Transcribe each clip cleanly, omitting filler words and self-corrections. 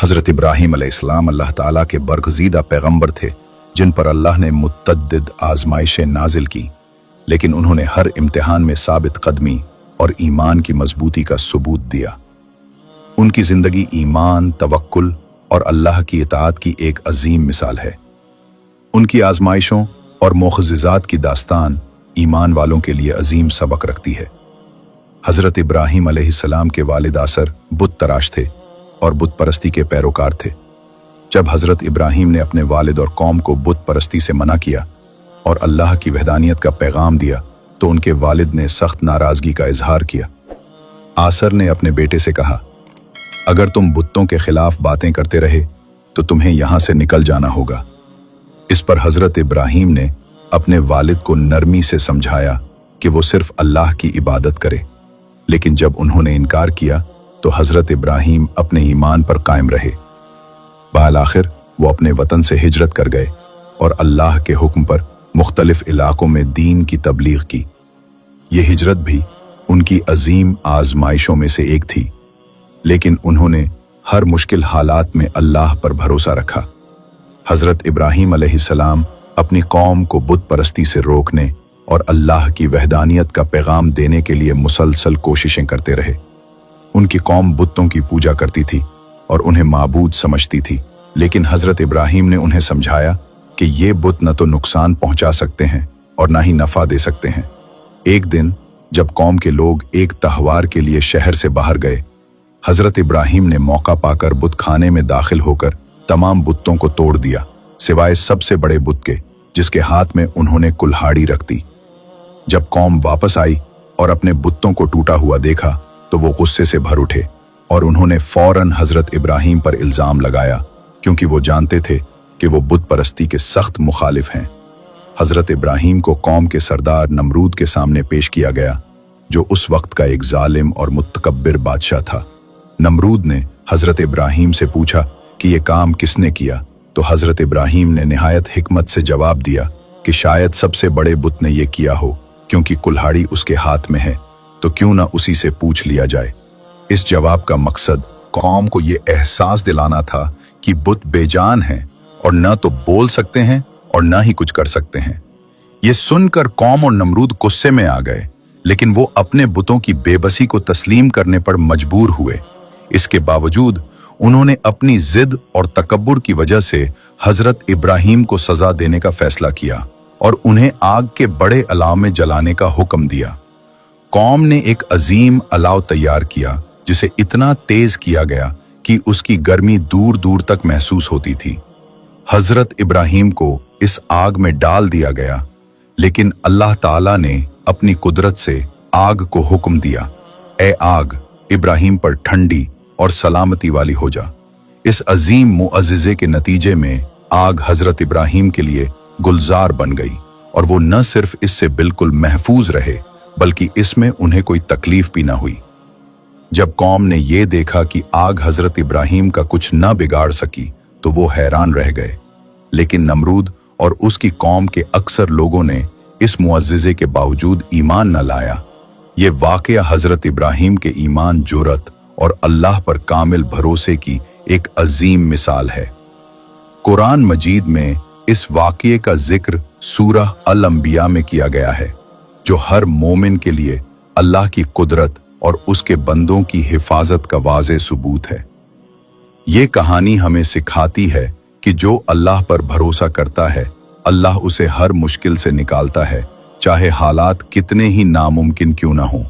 हज़रत इब्राहीम अलैहिस्सलाम अल्लाह ताला के बरगज़ीदा पैगंबर थे जिन पर अल्लाह ने मुतअद्दिद आज़माइशें नाजिल की, लेकिन उन्होंने हर इम्तिहान में साबित कदमी और ईमान की मजबूती का सबूत दिया। उनकी ज़िंदगी ईमान, तवक्कुल और अल्लाह की इताअत की एक अजीम मिसाल है। उनकी आज़माइशों और मोअज़िज़ात की दास्तान ईमान वालों के लिए अजीम सबक रखती है। हज़रत इब्राहीम अलैहिस्सलाम के वालिद आसर बुत तराश थे और बुत परस्ती के पैरोकार थे। जब हज़रत इब्राहीम ने अपने वालिद और कौम को बुत परस्ती से मना किया और अल्लाह की वहदानियत का पैगाम दिया तो उनके वालिद ने सख्त नाराज़गी का इजहार किया। आसर ने अपने बेटे से कहा, अगर तुम बुत्तों के खिलाफ बातें करते रहे तो तुम्हें यहाँ से निकल जाना होगा। इस पर हज़रत इब्राहीम ने अपने वालिद को नरमी से समझाया कि वो सिर्फ अल्लाह की इबादत करे, लेकिन जब उन्होंने इनकार किया तो हज़रत इब्राहीम अपने ईमान पर कायम रहे। बाल आखिर वो अपने वतन से हिजरत कर गए और अल्लाह के हुक्म पर मुख्तलिफ इलाकों में दीन की तबलीग की। ये हिजरत भी उनकी अजीम आजमाइशों में से एक थी, लेकिन उन्होंने हर मुश्किल हालात में अल्लाह पर भरोसा रखा। हज़रत इब्राहीम अलैहिस्सलाम अपनी कौम को बुत परस्ती से रोकने और अल्लाह की वहदानियत का पैगाम देने के लिए मुसलसल कोशिशें करते रहे। उनकी कौम बुतों की पूजा करती थी और उन्हें माबूद समझती थी, लेकिन हज़रत इब्राहीम ने उन्हें समझाया कि ये बुत न तो नुकसान पहुंचा सकते हैं और न ही नफ़ा दे सकते हैं। एक दिन जब कौम के लोग एक तहवार के लिए शहर से बाहर गए, हज़रत इब्राहीम ने मौका पाकर बुत खाने में दाखिल होकर तमाम बुतों को तोड़ दिया, सिवाय सबसे बड़े बुत के जिसके हाथ में उन्होंने कुल्हाड़ी रख दी। जब कौम वापस आई और अपने बुतों को टूटा हुआ देखा तो वो गुस्से से भर उठे और उन्होंने फौरन हज़रत इब्राहीम पर इल्ज़ाम लगाया, क्योंकि वो जानते थे कि वो बुत परस्ती के सख्त मुखालिफ हैं। हज़रत इब्राहीम को कौम के सरदार नमरूद के सामने पेश किया गया, जो उस वक्त का एक जालिम और मुतकब्बिर बादशाह था। नमरूद ने हज़रत इब्राहीम से पूछा कि ये काम किसने किया, तो हज़रत इब्राहीम ने निहायत हिकमत से जवाब दिया कि शायद सबसे बड़े बुत ने यह किया हो, क्योंकि कुल्हाड़ी उसके हाथ में है, तो क्यों ना उसी से पूछ लिया जाए। इस जवाब का मकसद कौम को ये एहसास दिलाना था कि बुत बेजान हैं और न तो बोल सकते हैं और न ही कुछ कर सकते हैं। ये सुनकर कौम और नमरूद गुस्से में आ गए, लेकिन वो अपने बुतों की बेबसी को तस्लीम करने पर मजबूर हुए। इसके बावजूद उन्होंने अपनी जिद और तकब्बुर की वजह से हज़रत इब्राहीम को सजा देने का फैसला किया और उन्हें आग के बड़े अलाव में जलाने का हुक्म दिया। कौम ने एक अजीम अलाव तैयार किया, जिसे इतना तेज किया गया कि उसकी गर्मी दूर दूर तक महसूस होती थी। हज़रत इब्राहीम को इस आग में डाल दिया गया, लेकिन अल्लाह ताला ने अपनी कुदरत से आग को हुक्म दिया, ए आग, इब्राहीम पर ठंडी और सलामती वाली हो जा। इस अजीम मुअज़्ज़िज़े के नतीजे में आग हज़रत इब्राहीम के लिए गुलजार बन गई और वो न सिर्फ इससे बिल्कुल महफूज रहे, बल्कि इसमें उन्हें कोई तकलीफ भी ना हुई। जब कौम ने ये देखा कि आग हज़रत इब्राहीम का कुछ न बिगाड़ सकी तो वो हैरान रह गए, लेकिन नमरूद और उसकी कौम के अक्सर लोगों ने इस मुअज़्ज़िज़े के बावजूद ईमान न लाया। ये वाक़या हज़रत इब्राहीम के ईमान, जुर्रत और अल्लाह पर कामिल भरोसे की एक अजीम मिसाल है। कुरान मजीद में इस वाक़ये का जिक्र सूरह अल अंबिया में किया गया है, जो हर मोमिन के लिए अल्लाह की कुदरत और उसके बंदों की हिफाजत का वाज़े सबूत है। ये कहानी हमें सिखाती है कि जो अल्लाह पर भरोसा करता है, अल्लाह उसे हर मुश्किल से निकालता है, चाहे हालात कितने ही नामुमकिन क्यों ना हों।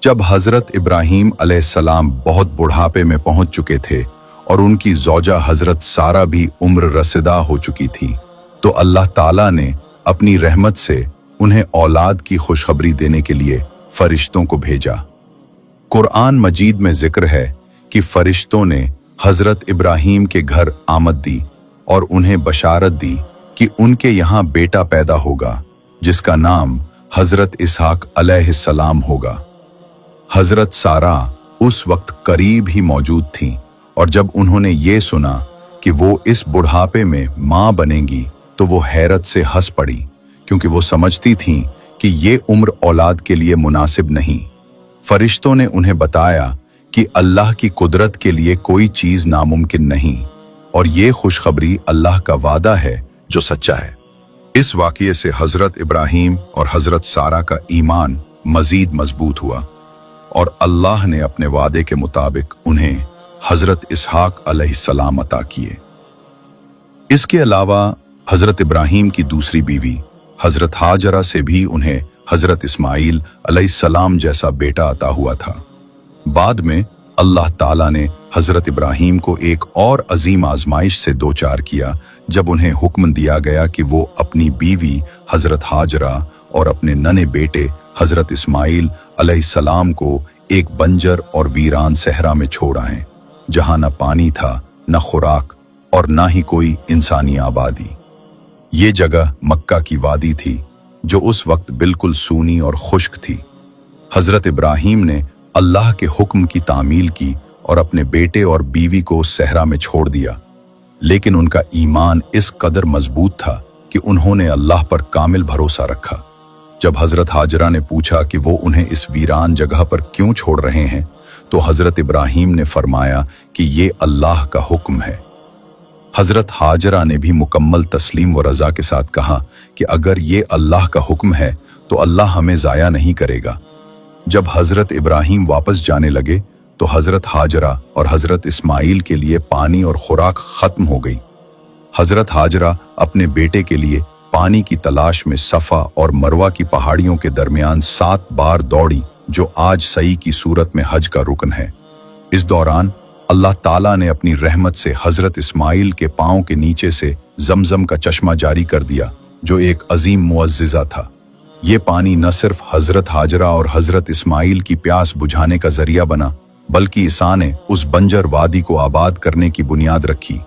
जब हज़रत इब्राहीम अलैहिस्सलाम बहुत बुढ़ापे में पहुंच चुके थे और उनकी ज़ौजा हज़रत सारा भी उम्र रसीदा हो चुकी थी, तो अल्लाह ताला ने अपनी रहमत से उन्हें औलाद की खुशखबरी देने के लिए फरिश्तों को भेजा। कुरान मजीद में जिक्र है कि फरिश्तों ने हज़रत इब्राहीम के घर आमद दी और उन्हें बशारत दी कि उनके यहाँ बेटा पैदा होगा, जिसका नाम हज़रत इसहाक अलैहिस्सलाम होगा। हज़रत सारा उस वक्त करीब ही मौजूद थीं और जब उन्होंने ये सुना कि वो इस बुढ़ापे में माँ बनेंगी तो वो हैरत से हंस पड़ी, क्योंकि वो समझती थीं कि ये उम्र औलाद के लिए मुनासिब नहीं। फरिश्तों ने उन्हें बताया कि अल्लाह की कुदरत के लिए कोई चीज नामुमकिन नहीं और ये खुशखबरी अल्लाह का वादा है जो सच्चा है। इस वाक़ये से हजरत इब्राहीम और हजरत सारा का ईमान मजीद मजबूत हुआ और अल्लाह ने अपने वादे के मुताबिक उन्हें हजरत इसहाक अलैहिस्सलाम अता किए। इसके अलावा हजरत इब्राहीम की दूसरी बीवी हजरत हाजरा से भी उन्हें हजरत इस्माइल अलैहिस्सलाम जैसा बेटा अता हुआ था। बाद में अल्लाह ताला ने हजरत इब्राहीम को एक और अजीम आजमाइश से दो चार किया जब उन्हें हुक्म दिया गया कि वो अपनी बीवी हजरत हाजरा और अपने नन्हे बेटे हजरत इस्माइल अलैहिस्सलाम को एक बंजर और वीरान सहरा में छोड़ आएं, जहां न पानी था, न खुराक और न ही कोई इंसानी आबादी। ये जगह मक्का की वादी थी जो उस वक्त बिल्कुल सूनी और खुश्क थी। हजरत इब्राहीम ने अल्लाह के हुक्म की तामील की और अपने बेटे और बीवी को उस सहरा में छोड़ दिया, लेकिन उनका ईमान इस कदर मजबूत था कि उन्होंने अल्लाह पर कामिल भरोसा रखा। जब हजरत हाजरा ने पूछा कि वो उन्हें इस वीरान जगह पर क्यों छोड़ रहे हैं, तो हजरत इब्राहीम ने फरमाया कि ये अल्लाह का हुक्म है। हजरत हाजरा ने भी मुकम्मल तस्लीम व रज़ा के साथ कहा कि अगर ये अल्लाह का हुक्म है तो अल्लाह हमें ज़ाया नहीं करेगा। जब हजरत इब्राहीम वापस जाने लगे तो हजरत हाजरा और हजरत इस्माइल के लिए पानी और खुराक खत्म हो गई। हजरत हाजरा अपने बेटे के लिए पानी की तलाश में सफ़ा और मरवा की पहाड़ियों के दरमियान 7 बार दौड़ी, जो आज सई की सूरत में हज का रुकन है। इस दौरान अल्लाह ताला ने अपनी रहमत से हजरत इस्माइल के पांव के नीचे से जमजम का चश्मा जारी कर दिया, जो एक अजीम मुअज्जिज़ा था। ये पानी न सिर्फ हजरत हाजरा और हजरत इस्माइल की प्यास बुझाने का जरिया बना, बल्कि ईसा ने उस बंजर वादी को आबाद करने की बुनियाद रखी।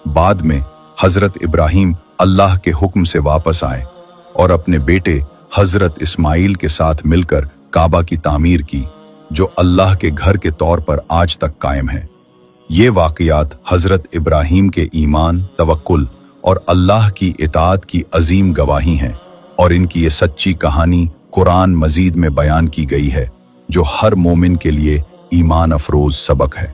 बाद में हजरत इब्राहीम अल्लाह के हुक्म से वापस आए और अपने बेटे हजरत इस्माइल के साथ मिलकर काबा की तामीर की, जो अल्लाह के घर के तौर पर आज तक कायम है। ये वाक़यात हजरत इब्राहीम के ईमान, तवक्कुल और अल्लाह की इताअत की अजीम गवाही हैं और इनकी ये सच्ची कहानी कुरान मजीद में बयान की गई है, जो हर मोमिन के लिए ईमान अफरोज सबक है।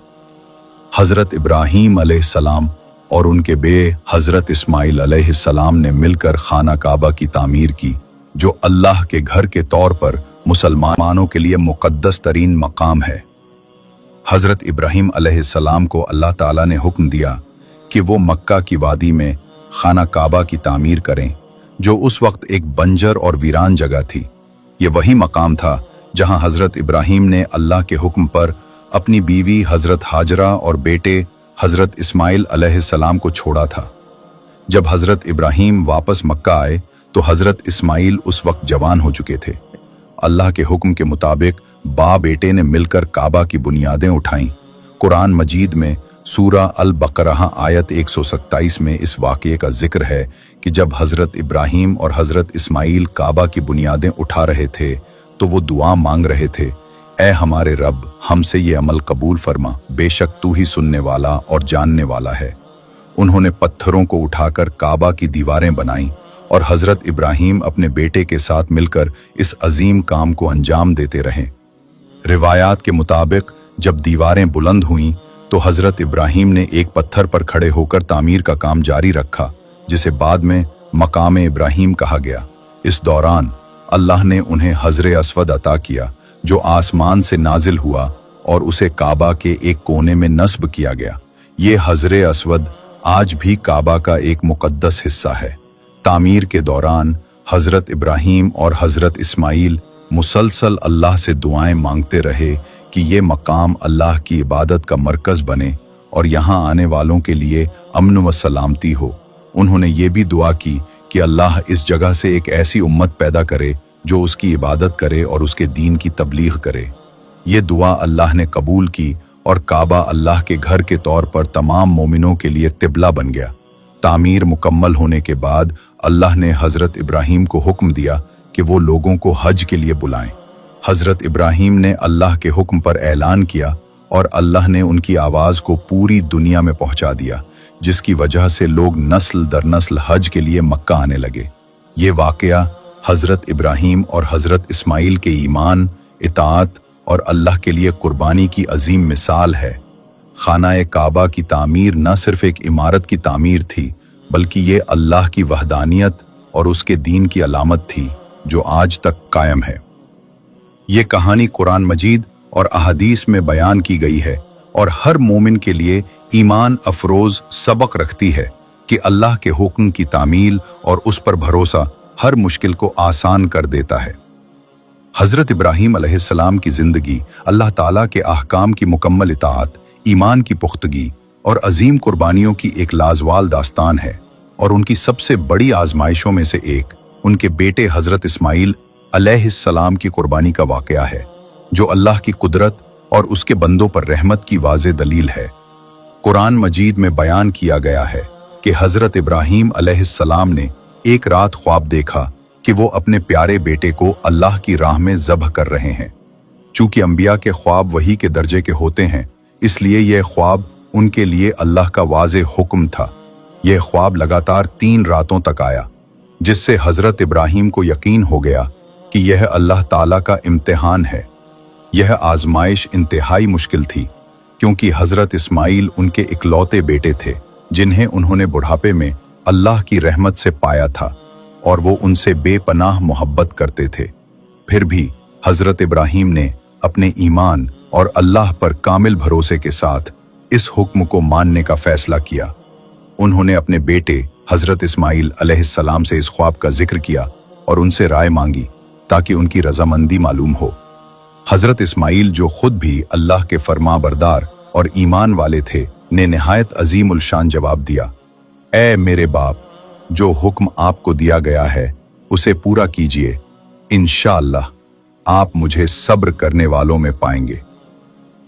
हजरत इब्राहीम अलैहिस्सलाम और उनके बे हजरत इस्माइल अलैहिस्सलाम ने मिलकर खाना काबा की तामीर की, जो अल्लाह के घर के तौर पर मुसलमानों के लिए मुक़द्दस तरीन मकाम है। हजरत इब्राहीम अलैहिस्सलाम को अल्लाह ताला ने हुक्म दिया कि वो मक्का की वादी में खाना काबा की तामीर करें, जो उस वक्त एक बंजर और वीरान जगह थी। ये वही मकाम था जहां हजरत इब्राहीम ने अल्लाह के हुक्म पर अपनी बीवी हजरत हाजरा और बेटे हजरत इस्माइल अलैहिस्सलाम को छोड़ा था। जब हजरत इब्राहीम वापस मक्का आए तो हजरत इस्माइल उस वक्त जवान हो चुके थे। अल्लाह के हुक्म के मुताबिक बाप बेटे ने मिलकर काबा की बुनियादें उठाईं। कुरान मजीद में सूरा अल बकरह आयत 127 में इस वाक़ये का जिक्र है कि जब हजरत इब्राहीम और हजरत इस्माइल काबा की बुनियादें उठा रहे थे तो वो दुआ मांग रहे थे, ऐ हमारे रब, हमसे ये अमल कबूल फरमा, बेशक तू ही सुनने वाला और जानने वाला है। उन्होंने पत्थरों को उठाकर काबा की दीवारें बनाईं और हजरत इब्राहीम अपने बेटे के साथ मिलकर इस अजीम काम को अंजाम देते रहे। रिवायात के मुताबिक जब दीवारें बुलंद हुईं तो हजरत इब्राहीम ने एक पत्थर पर खड़े होकर तामीर का काम जारी रखा, जिसे बाद में मकाम इब्राहीम कहा गया। इस दौरान अल्लाह ने उन्हें हजर अस्वद अता किया, जो आसमान से नाजिल हुआ और उसे काबा के एक कोने में नस्ब किया गया। ये हजर अस्वद आज भी काबा का एक मुकद्दस हिस्सा है। तामीर के दौरान हजरत इब्राहीम और हजरत इस्माइल मुसलसल अल्लाह से दुआएं मांगते रहे कि ये मकाम अल्लाह की इबादत का मरकज़ बने और यहाँ आने वालों के लिए अमन व सलामती हो। उन्होंने ये भी दुआ की कि अल्लाह इस जगह से एक ऐसी उम्मत पैदा करे जो उसकी इबादत करे और उसके दीन की तबलीग करे। ये दुआ अल्लाह ने कबूल की और काबा अल्लाह के घर के तौर पर तमाम मोमिनों के लिए तिबला बन गया। तामीर मुकम्मल होने के बाद अल्लाह ने हजरत इब्राहीम को हुक्म दिया कि वो लोगों को हज के लिए बुलाएं। हजरत इब्राहीम ने अल्लाह के हुक्म पर ऐलान किया और अल्लाह ने उनकी आवाज़ को पूरी दुनिया में पहुंचा दिया, जिसकी वजह से लोग नस्ल दर नस्ल हज के लिए मक्का आने लगे। ये वाक़या हजरत इब्राहीम और हजरत इस्माइल के ईमान, इताअत और अल्लाह के लिए कुर्बानी की अजीम मिसाल है। खाना काबा की तामीर न सिर्फ एक इमारत की तामीर थी, बल्कि ये अल्लाह की वहदानियत और उसके दीन की अलामत थी जो आज तक कायम है। ये कहानी कुरान मजीद और अहादीस में बयान की गई है और हर मोमिन के लिए ईमान अफरोज सबक रखती है कि अल्लाह के हुक्म की तामील और उस पर भरोसा हर मुश्किल को आसान कर देता है। हज़रत इब्राहीम अलैहिस्सलाम की ज़िंदगी अल्लाह ताला के अहकाम की मुकम्मल इताअत, ईमान की पुख्तगी और अजीम कुर्बानियों की एक लाजवाल दास्तान है, और उनकी सबसे बड़ी आजमाइशों में से एक उनके बेटे हज़रत इस्माइल अलैहिस्सलाम की कुर्बानी का वाक़या है, जो अल्लाह की कुदरत और उसके बंदों पर रहमत की वाज़े दलील है। कुरान मजीद में बयान किया गया है कि हज़रत इब्राहीम अलैहिस्सलाम ने एक रात ख्वाब देखा कि वो अपने प्यारे बेटे को अल्लाह की राह में ज़ब्ह कर रहे हैं। चूंकि अंबिया के ख्वाब वही के दर्जे के होते हैं, इसलिए यह ख्वाब उनके लिए अल्लाह का वाज़े हुक्म था। यह ख्वाब लगातार 3 रातों तक आया, जिससे हज़रत इब्राहीम को यकीन हो गया कि यह अल्लाह ताला का इम्तिहान है। यह आजमाइश इंतहाई मुश्किल थी, क्योंकि हज़रत इस्माइल उनके इकलौते बेटे थे जिन्हें उन्होंने बुढ़ापे में अल्लाह की रहमत से पाया था, और वो उनसे बेपनाह मोहब्बत करते थे। फिर भी हज़रत इब्राहीम ने अपने ईमान और अल्लाह पर कामिल भरोसे के साथ इस हुक्म को मानने का फैसला किया। उन्होंने अपने बेटे हज़रत इस्माइल अलैहिस्सलाम से इस ख्वाब का जिक्र किया और उनसे राय मांगी ताकि उनकी रजामंदी मालूम हो। हज़रत इस्माइल, जो खुद भी अल्लाह के फरमाबरदार और ईमान वाले थे, ने निहायत अजीमुल शान जवाब दिया, ए मेरे बाप, जो हुक्म आपको दिया गया है उसे पूरा कीजिए। इंशाअल्लाह आप मुझे सब्र करने वालों में पाएंगे।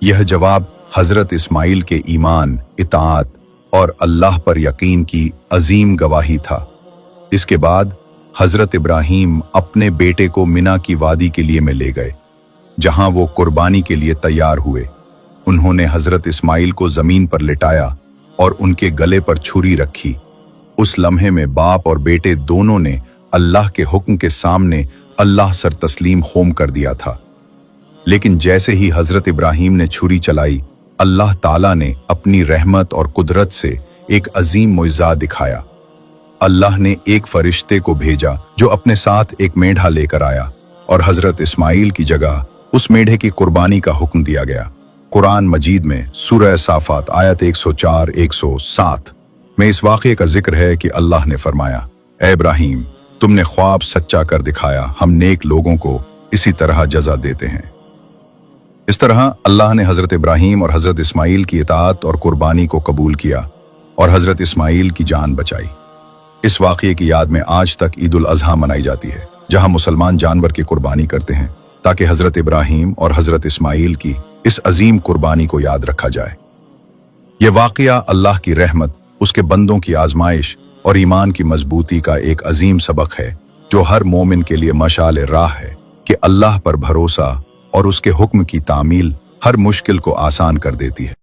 यह जवाब हज़रत इस्माइल के ईमान, इताअत और अल्लाह पर यकीन की अजीम गवाही था। इसके बाद हज़रत इब्राहीम अपने बेटे को मिना की वादी के लिए में ले गए, जहां वो कुर्बानी के लिए तैयार हुए। उन्होंने हज़रत इस्माइल को ज़मीन पर लिटाया और उनके गले पर छुरी रखी। उस लम्हे में बाप और बेटे दोनों ने अल्लाह के हुक्म के सामने अल्लाह सर तस्लीम होम कर दिया था। लेकिन जैसे ही हज़रत इब्राहीम ने छुरी चलाई, अल्लाह ताला ने अपनी रहमत और कुदरत से एक अजीम मुइज़ा दिखाया। अल्लाह ने एक फरिश्ते को भेजा जो अपने साथ एक मेढ़ा लेकर आया, और हज़रत इस्माइल की जगह उस मेढ़े की कुर्बानी का हुक्म दिया गया। कुरान मजीद में सूरह साफ़ात आयत 104-107 में इस वाक़े का जिक्र है कि अल्लाह ने फरमाया, ए इब्राहीम, तुमने ख्वाब सच्चा कर दिखाया, हम नेक लोगों को इसी तरह जज़ा देते हैं। इस तरह अल्लाह ने हज़रत इब्राहीम और हज़रत इस्माइल की इताअत और कुर्बानी को कबूल किया और हज़रत इस्माइल की जान बचाई। इस वाक़े की याद में आज तक ईद उल अज़हा मनाई जाती है, जहाँ मुसलमान जानवर की कुर्बानी करते हैं ताकि हज़रत इब्राहीम और हज़रत इस्माइल की इस अजीम कुर्बानी को याद रखा जाए। यह वाक़या अल्लाह की रहमत, उसके बंदों की आजमाइश और ईमान की मजबूती का एक अजीम सबक है, जो हर मोमिन के लिए मशाल राह है कि अल्लाह पर भरोसा और उसके हुक्म की तामील हर मुश्किल को आसान कर देती है।